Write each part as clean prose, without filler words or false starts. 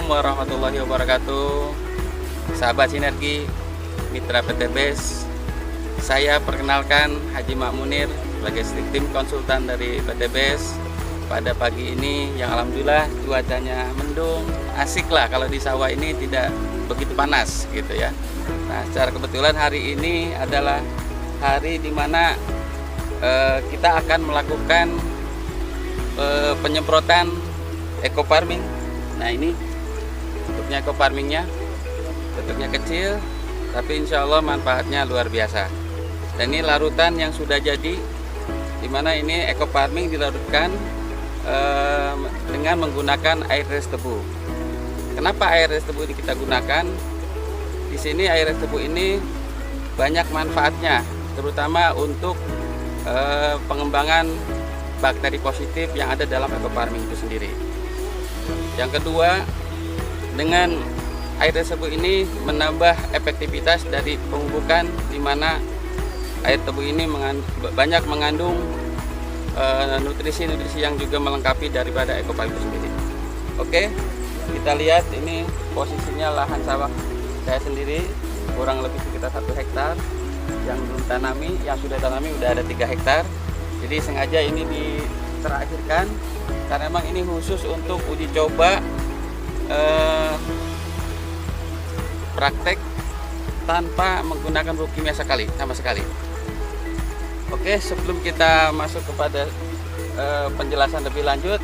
Assalamualaikum warahmatullahi wabarakatuh. Sahabat Sinergi, mitra PTBes, saya perkenalkan Haji Makmunir sebagai tim konsultan dari PTBes. Pada pagi ini yang alhamdulillah cuacanya mendung, asik lah kalau di sawah ini tidak begitu panas gitu ya. Nah, secara kebetulan hari ini adalah hari dimana kita akan melakukan penyemprotan eco farming. Nah, ini bentuknya eco farmingnya, bentuknya kecil tapi insya Allah manfaatnya luar biasa. Dan ini larutan yang sudah jadi, dimana ini eco farming dilarutkan dengan menggunakan air res tebu. Kenapa air res tebu ini kita gunakan? Di sini air res tebu ini banyak manfaatnya, terutama untuk pengembangan bakteri positif yang ada dalam eco farming itu sendiri. Yang kedua, dengan air res tebu ini menambah efektivitas dari pemupukan, di mana air tebu ini banyak mengandung nutrisi-nutrisi yang juga melengkapi daripada eco farming itu sendiri. Oke, kita lihat ini posisinya lahan sawah saya sendiri, kurang lebih sekitar 1 hektar. Yang belum tanami, yang sudah tanami udah ada 3 hektar. Jadi sengaja ini diterakhirkan karena memang ini khusus untuk uji coba praktek tanpa menggunakan pupuk kimia sama sekali. Oke, sebelum kita masuk kepada penjelasan lebih lanjut,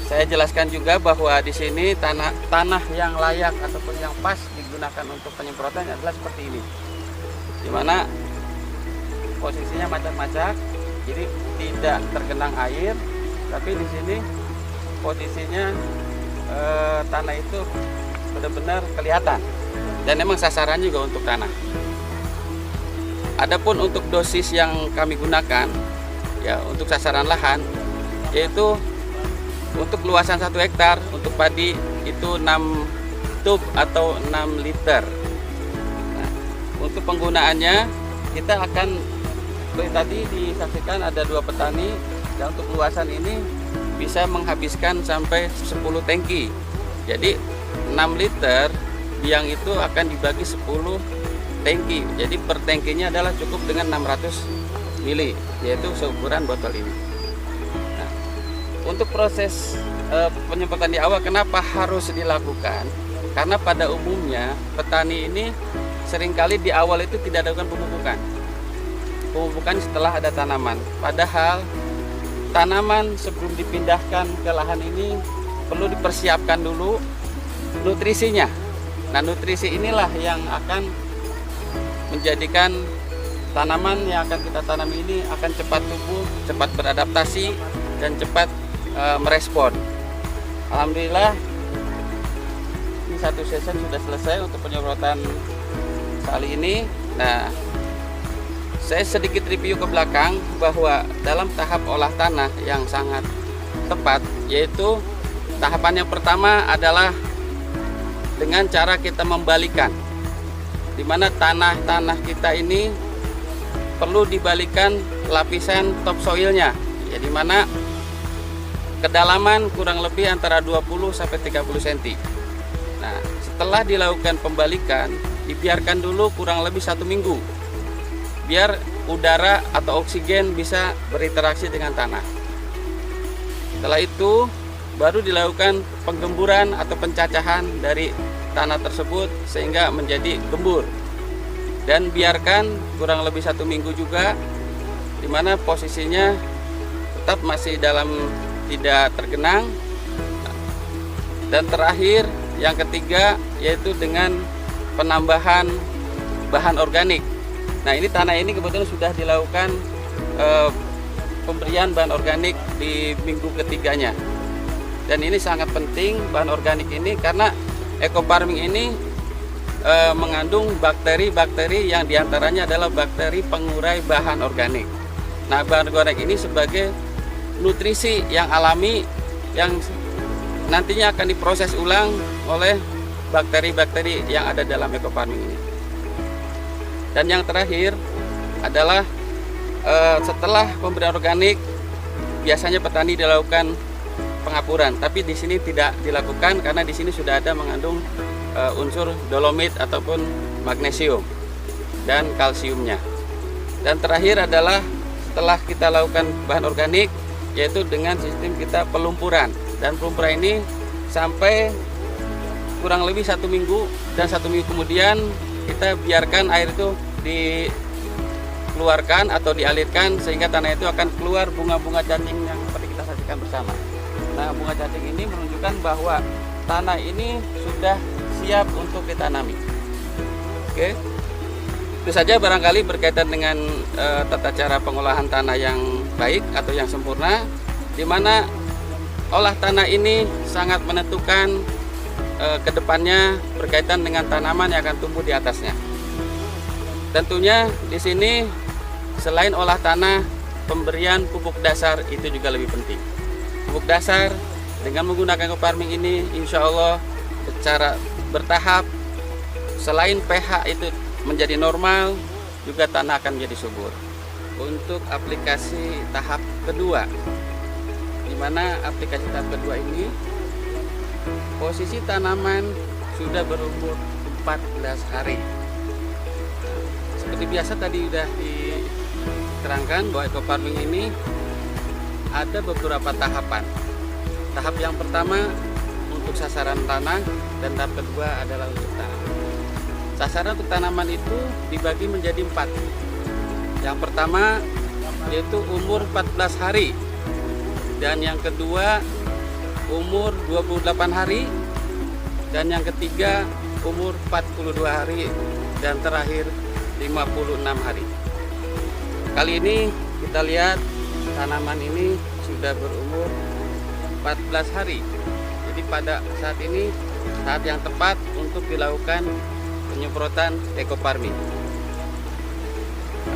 saya jelaskan juga bahwa di sini tanah yang layak ataupun yang pas digunakan untuk penyemprotan adalah seperti ini, dimana posisinya macak-macak, jadi tidak tergenang air, tapi di sini posisinya tanah itu benar-benar kelihatan, dan memang sasarannya juga untuk tanah. Adapun untuk dosis yang kami gunakan ya untuk sasaran lahan, yaitu untuk luasan 1 hektar untuk padi itu 6 tub atau 6 liter. Nah, untuk penggunaannya kita akan, seperti tadi disaksikan ada 2 petani, dan untuk luasan ini bisa menghabiskan sampai 10 tangki. Jadi 6 liter biang itu akan dibagi 10 tangki. Jadi per tangkinya adalah cukup dengan 600 mili, yaitu seukuran botol ini. Nah, untuk proses penyemprotan di awal kenapa harus dilakukan? Karena pada umumnya petani ini seringkali di awal itu tidak dilakukan pemupukan setelah ada tanaman. Padahal tanaman sebelum dipindahkan ke lahan ini perlu dipersiapkan dulu nutrisinya. Nah, nutrisi inilah yang akan menjadikan tanaman yang akan kita tanam ini akan cepat tumbuh, cepat beradaptasi, dan cepat merespon. Alhamdulillah ini 1 season sudah selesai untuk penyemprotan kali ini. Nah, saya sedikit review ke belakang bahwa dalam tahap olah tanah yang sangat tepat, yaitu tahapan yang pertama adalah dengan cara kita membalikan, di mana tanah kita ini perlu dibalikan lapisan topsoilnya, ya, di mana kedalaman kurang lebih antara 20 sampai 30 cm. Nah, setelah dilakukan pembalikan, dibiarkan dulu kurang lebih 1 minggu biar udara atau oksigen bisa berinteraksi dengan tanah. Setelah itu baru dilakukan penggemburan atau pencacahan dari tanah tersebut sehingga menjadi gembur, dan biarkan kurang lebih 1 minggu juga, dimana posisinya tetap masih dalam tidak tergenang. Dan terakhir yang ketiga yaitu dengan penambahan bahan organik. Nah, ini tanah ini kebetulan sudah dilakukan pemberian bahan organik di minggu ketiganya, dan ini sangat penting bahan organik ini karena eco farming ini mengandung bakteri-bakteri yang diantaranya adalah bakteri pengurai bahan organik. Nah, bahan organik ini sebagai nutrisi yang alami yang nantinya akan diproses ulang oleh bakteri-bakteri yang ada dalam eco farming ini. Dan yang terakhir adalah setelah pemberian organik, biasanya petani dilakukan pengapuran, tapi di sini tidak dilakukan karena di sini sudah ada mengandung unsur dolomit ataupun magnesium dan kalsiumnya. Dan terakhir adalah setelah kita lakukan bahan organik, yaitu dengan sistem kita pelumpuran, dan pelumpuran ini sampai kurang lebih 1 minggu, dan 1 minggu kemudian kita biarkan air itu dikeluarkan atau dialirkan sehingga tanah itu akan keluar bunga-bunga cacing yang seperti kita saksikan bersama. Nah, bunga cacing ini menunjukkan bahwa tanah ini sudah siap untuk ditanami. Oke, itu saja barangkali berkaitan dengan tata cara pengolahan tanah yang baik atau yang sempurna, di mana olah tanah ini sangat menentukan kedepannya berkaitan dengan tanaman yang akan tumbuh di atasnya. Tentunya di sini selain olah tanah, pemberian pupuk dasar itu juga lebih penting. Pupuk dasar dengan menggunakan ekofarming ini, insya Allah secara bertahap, selain pH itu menjadi normal, juga tanah akan menjadi subur. Untuk aplikasi tahap kedua, di mana aplikasi tahap kedua ini posisi tanaman sudah berumur 14 hari. Seperti biasa tadi sudah diterangkan bahwa ekofarming ini ada beberapa tahapan. Tahap yang pertama untuk sasaran tanah, dan tahap kedua adalah untuk tanaman. Sasaran untuk tanaman itu dibagi menjadi 4. Yang pertama yaitu umur 14 hari, dan yang kedua umur 28 hari, dan yang ketiga umur 42 hari, dan terakhir 56 hari. Kali ini kita lihat tanaman ini sudah berumur 14 hari. Jadi pada saat ini saat yang tepat untuk dilakukan penyemprotan ekofarming.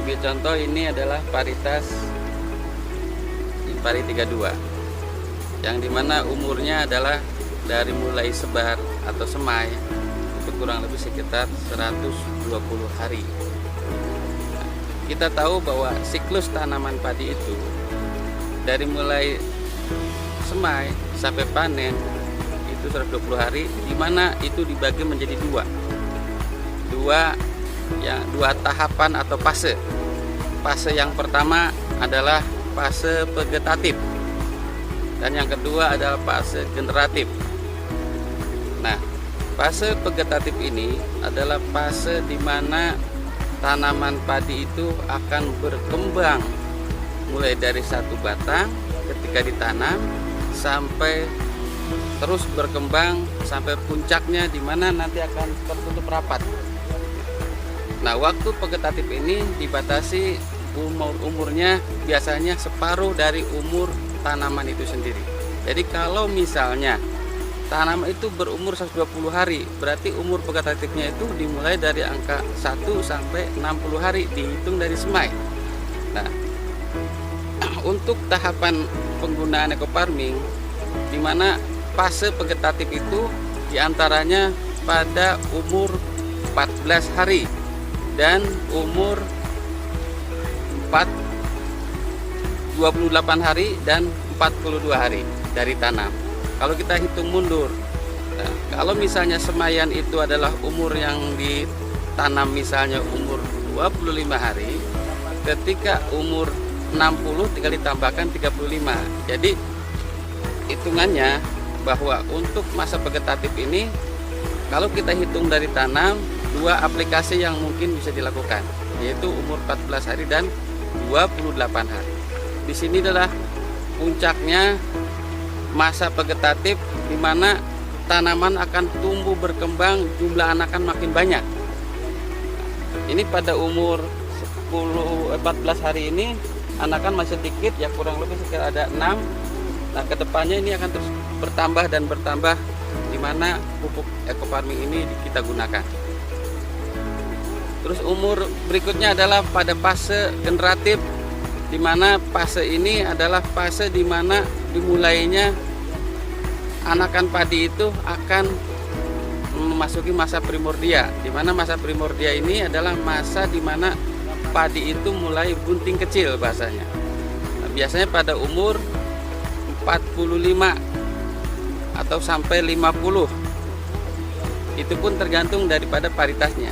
Ambil contoh, ini adalah varietas Impari 32 yang dimana umurnya adalah dari mulai sebar atau semai itu kurang lebih sekitar 120 hari. Kita tahu bahwa siklus tanaman padi itu dari mulai semai sampai panen itu 120 hari, di mana itu dibagi menjadi dua tahapan atau fase. Fase yang pertama adalah fase vegetatif, dan yang kedua adalah fase generatif. Nah, fase vegetatif ini adalah fase di mana tanaman padi itu akan berkembang mulai dari satu batang ketika ditanam sampai terus berkembang sampai puncaknya di mana nanti akan tertutup rapat. Nah, waktu vegetatif ini dibatasi umurnya biasanya separuh dari umur tanaman itu sendiri. Jadi kalau misalnya tanaman itu berumur 120 hari, berarti umur vegetatifnya itu dimulai dari angka 1 sampai 60 hari dihitung dari semai. Nah, untuk tahapan penggunaan ekofarming, di mana fase vegetatif itu diantaranya pada umur 14 hari dan umur 28 hari dan 42 hari dari tanam. Kalau kita hitung mundur, nah, kalau misalnya semaian itu adalah umur yang ditanam misalnya umur 25 hari, ketika umur 60 tinggal ditambahkan 35. Jadi hitungannya bahwa untuk masa vegetatif ini kalau kita hitung dari tanam, 2 aplikasi yang mungkin bisa dilakukan, yaitu umur 14 hari dan 28 hari. Di sini adalah puncaknya masa vegetatif, di mana tanaman akan tumbuh berkembang, jumlah anakan makin banyak. Ini pada umur 14 hari ini anakan masih sedikit, ya kurang lebih sekitar ada 6. Nah, kedepannya ini akan terus bertambah dan bertambah, di mana pupuk ekofarming ini kita gunakan. Terus umur berikutnya adalah pada fase generatif, di mana fase ini adalah fase di mana dimulainya anakan padi itu akan memasuki masa primordia, di mana masa primordia ini adalah masa di mana padi itu mulai bunting kecil bahasanya. Nah, biasanya pada umur 45 atau sampai 50. Itu pun tergantung daripada paritasnya.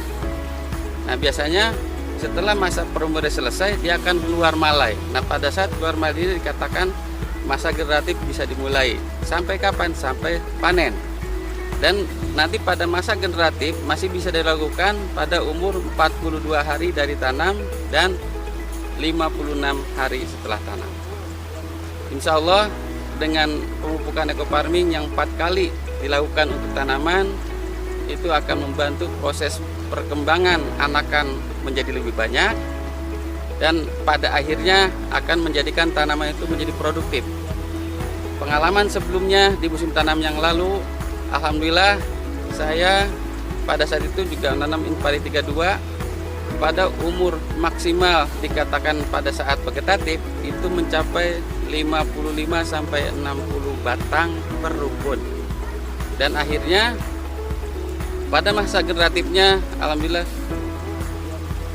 Nah, biasanya setelah masa perumuran selesai dia akan keluar malai. Nah, pada saat keluar malai ini dikatakan masa generatif bisa dimulai. Sampai kapan? Sampai panen. Dan nanti pada masa generatif masih bisa dilakukan pada umur 42 hari dari tanam dan 56 hari setelah tanam. Insya Allah dengan pemupukan ekofarming yang 4 kali dilakukan untuk tanaman, itu akan membantu proses perkembangan anakan menjadi lebih banyak, dan pada akhirnya akan menjadikan tanaman itu menjadi produktif. Pengalaman sebelumnya di musim tanam yang lalu, alhamdulillah saya pada saat itu juga menanam Inpari 32 pada umur maksimal dikatakan pada saat vegetatif itu mencapai 55 sampai 60 batang per rumpun. Dan akhirnya pada masa generatifnya alhamdulillah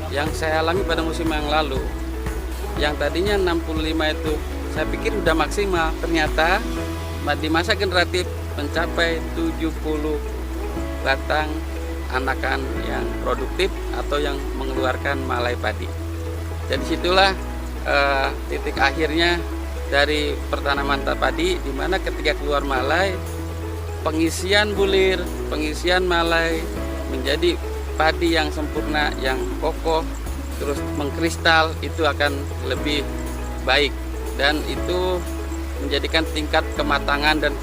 yang saya alami pada musim yang lalu, yang tadinya 65 itu saya pikir udah maksimal, ternyata di masa generatif mencapai 70 batang anakan yang produktif atau yang mengeluarkan malai padi. Dan disitulah titik akhirnya dari pertanaman padi, di mana ketika keluar malai, pengisian bulir, pengisian malai menjadi padi yang sempurna, yang kokoh, terus mengkristal, itu akan lebih baik, dan itu menjadikan tingkat kematangan dan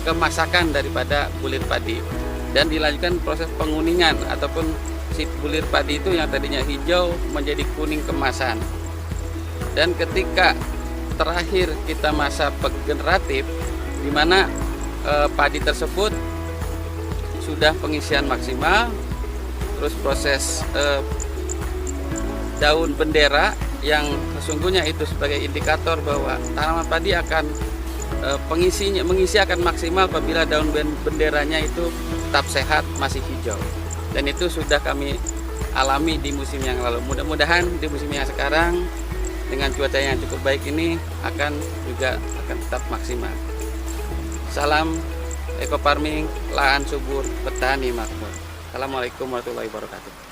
kemasakan daripada bulir padi. Dan dilanjutkan proses penguningan ataupun si bulir padi itu yang tadinya hijau menjadi kuning kemasan. Dan ketika terakhir kita masa generatif, di mana padi tersebut sudah pengisian maksimal, terus proses daun bendera yang sesungguhnya itu sebagai indikator bahwa tanaman padi akan mengisi akan maksimal apabila daun benderanya itu tetap sehat, masih hijau. Dan itu sudah kami alami di musim yang lalu. Mudah-mudahan di musim yang sekarang dengan cuaca yang cukup baik ini akan tetap maksimal. Salam ekofarming, lahan subur, petani makmur. Assalamualaikum warahmatullahi wabarakatuh.